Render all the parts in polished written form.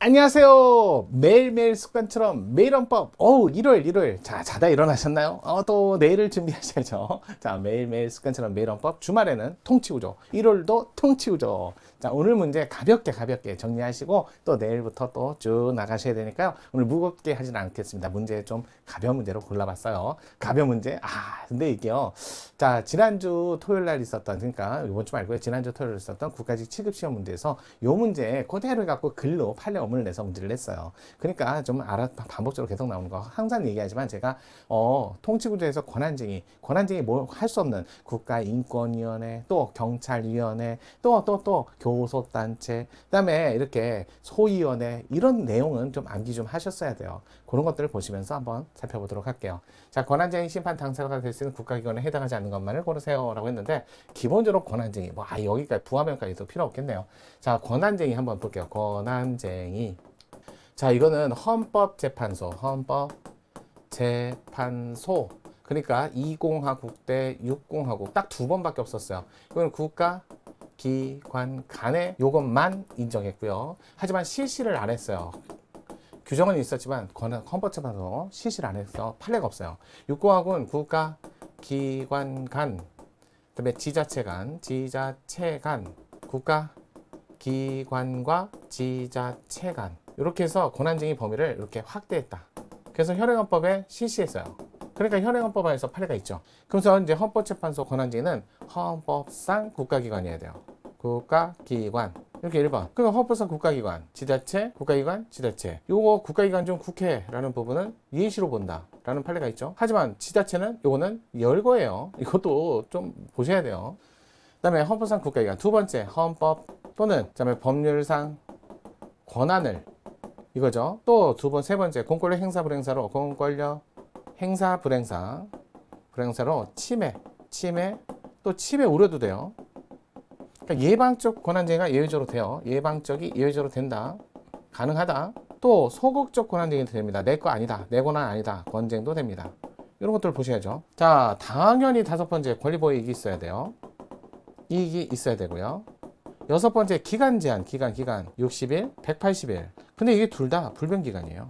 안녕하세요. 매일매일 습관처럼 매일 헌법. 일요일. 자, 자다 일어나셨나요? 또 내일을 준비하셔야죠. 자, 매일매일 습관처럼 매일 헌법. 주말에는 통치우죠. 일요일도 통치우죠. 자, 오늘 문제 가볍게 정리하시고 또 내일부터 또 쭉 나가셔야 되니까요. 오늘 무겁게 하진 않겠습니다. 문제 좀 가벼운 문제로 골라봤어요. 가벼운 문제. 근데 이게요. 자, 지난주 토요일 날 있었던, 그러니까 이번 주 말고요. 지난주 토요일 있었던 국가직 취급시험 문제에서 요 문제 그대로 갖고 글로 판례 어문을 내서 문제를 냈어요. 그러니까 좀 반복적으로 계속 나오는 거 항상 얘기하지만 제가 통치구조에서 권한쟁의 뭐 할 수 없는 국가인권위원회, 또 경찰위원회, 또 교섭단체, 그다음에 이렇게 소위원회, 이런 내용은 좀 암기 좀 하셨어야 돼요. 그런 것들을 보시면서 한번 살펴보도록 할게요. 자, 권한쟁의 심판 당사자가 될 수 있는 국가기관에 해당하지 않는 것만을 고르세요 라고 했는데, 기본적으로 권한쟁의 여기까지 부하면까지도 필요 없겠네요. 자, 권한쟁의 한번 볼게요. 권한쟁의. 자, 이거는 헌법재판소 그러니까 20하국 대 60하국 딱 두 번밖에 없었어요. 이거는 국가기관 간에 요것만 인정했고요. 하지만 실시를 안 했어요. 규정은 있었지만 헌법재판소 실시를 안 해서 판례가 없어요. 60하고는 국가기관 간, 그다음에 지자체 간, 국가기관과 지자체 간, 이렇게 해서 권한쟁의 범위를 이렇게 확대했다. 그래서 현행헌법에 실시했어요. 그러니까 현행헌법 안에서 판례가 있죠. 그래서 이제 헌법재판소 권한쟁의는 헌법상 국가기관이어야 돼요. 국가기관. 이렇게 1번. 그러니까 헌법상 국가기관, 지자체, 국가기관, 지자체. 요거 국가기관 중 국회라는 부분은 예시로 본다 라는 판례가 있죠. 하지만 지자체는 요거는 열거예요. 이것도 좀 보셔야 돼요. 그 다음에 헌법상 국가기관. 두 번째, 헌법 또는 그다음에 법률상 권한을, 이거죠. 또 세 번째, 공권력 행사 불행사로 침해, 또 침해 우려도 돼요. 그러니까 예방적 권한쟁의가 예외적으로 돼요. 예방적이 예외적으로 된다. 가능하다. 또 소극적 권한쟁의도 됩니다. 내 거 아니다. 내 권한 아니다. 권쟁도 됩니다. 이런 것들을 보셔야죠. 자, 당연히 다섯 번째, 권리보호 이익이 있어야 돼요. 이익이 있어야 되고요. 여섯 번째, 기간 제한, 기간 60일, 180일. 근데 이게 둘 다 불변기간이에요.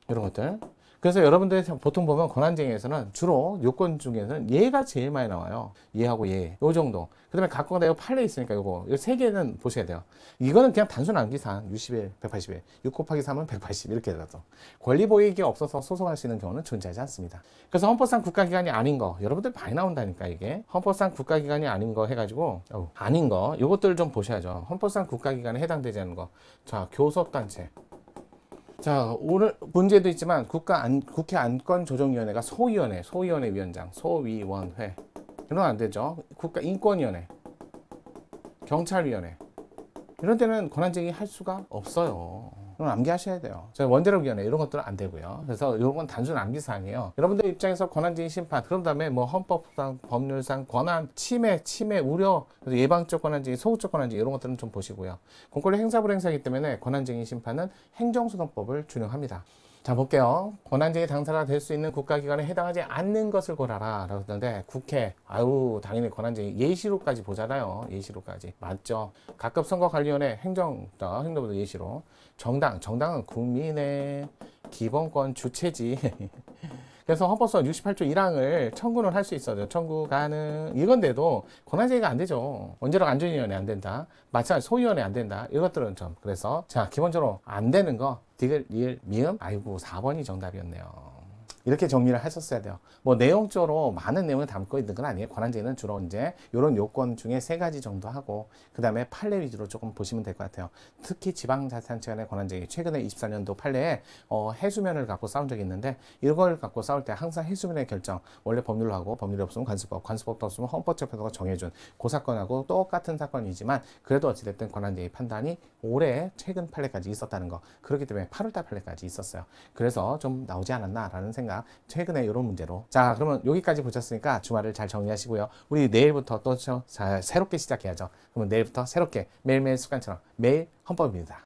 이런 것들. 그래서 여러분들이 보통 보면 권한쟁의에서는 주로 요건 중에서는 예가 제일 많이 나와요. 예하고 예. 요 정도. 그 다음에 각각 다 판례 있으니까 요거 세 개는 보셔야 돼요. 이거는 그냥 단순 암기상 60일, 180일, 6 곱하기 3은 180 이렇게 돼서 권리보호익이 없어서 소송할 수 있는 경우는 존재하지 않습니다. 그래서 헌법상 국가기관이 아닌 거, 여러분들 많이 나온다니까. 이게 헌법상 국가기관이 아닌 거 해가지고 아닌 거 요것들을 좀 보셔야죠. 헌법상 국가기관에 해당되지 않는 거. 자, 교섭단체. 자, 오늘 문제도 있지만 국회 안건조정위원회가 소위원회 위원장, 소위원회. 이런 안 되죠. 국가인권위원회, 경찰위원회. 이런 데는 권한쟁의 할 수가 없어요. 그럼 암기하셔야 돼요. 원자력위원회 이런 것들은 안 되고요. 그래서 이런 건 단순 암기사항이에요. 여러분들 입장에서 권한쟁의 심판, 그런 다음에 뭐 헌법상, 법률상 권한, 침해 우려, 예방적 권한쟁의, 소극적 권한쟁의 이런 것들은 좀 보시고요. 공권력 행사 불행사이기 때문에 권한쟁의 심판은 행정소송법을 준용합니다. 자, 볼게요. 권한쟁의 당사자가 될 수 있는 국가기관에 해당하지 않는 것을 고라라 라고 했는데, 국회, 당연히 권한쟁의 예시로까지 보잖아요. 예시로까지. 맞죠? 각급 선거관리위원회, 행정부도 예시로. 정당은 국민의 기본권 주체지. 그래서 헌법소원 68조 1항을 청구는 할 수 있어요. 청구 가능. 이건데도 권한쟁의가 안 되죠. 원자력 안전위원회 안 된다. 마찬가지 소위원회 안 된다. 이것들은 좀. 그래서 자, 기본적으로 안 되는 거 디귿, 리을, 미음. 4번이 정답이었네요. 이렇게 정리를 하셨어야 돼요. 뭐 내용적으로 많은 내용을 담고 있는 건 아니에요. 권한쟁의는 주로 이제 이런 요건 중에 3가지 정도 하고, 그 다음에 판례 위주로 조금 보시면 될 것 같아요. 특히 지방자치단체 간의 권한쟁의, 최근에 24년도 판례에 해수면을 갖고 싸운 적이 있는데, 이걸 갖고 싸울 때 항상 해수면의 결정, 원래 법률로 하고, 법률이 없으면 관습법도 없으면 헌법재판소가 정해준 그 사건하고 똑같은 사건이지만, 그래도 어찌됐든 권한쟁의 판단이 올해 최근 판례까지 있었다는 거. 그렇기 때문에 8월달 판례까지 있었어요. 그래서 좀 나오지 않았나라는 생각. 최근에 이런 문제로. 자, 그러면 여기까지 보셨으니까 주말을 잘 정리하시고요. 우리 내일부터 또 새롭게 시작해야죠. 그러면 내일부터 새롭게 매일매일 습관처럼 매일 헌법입니다.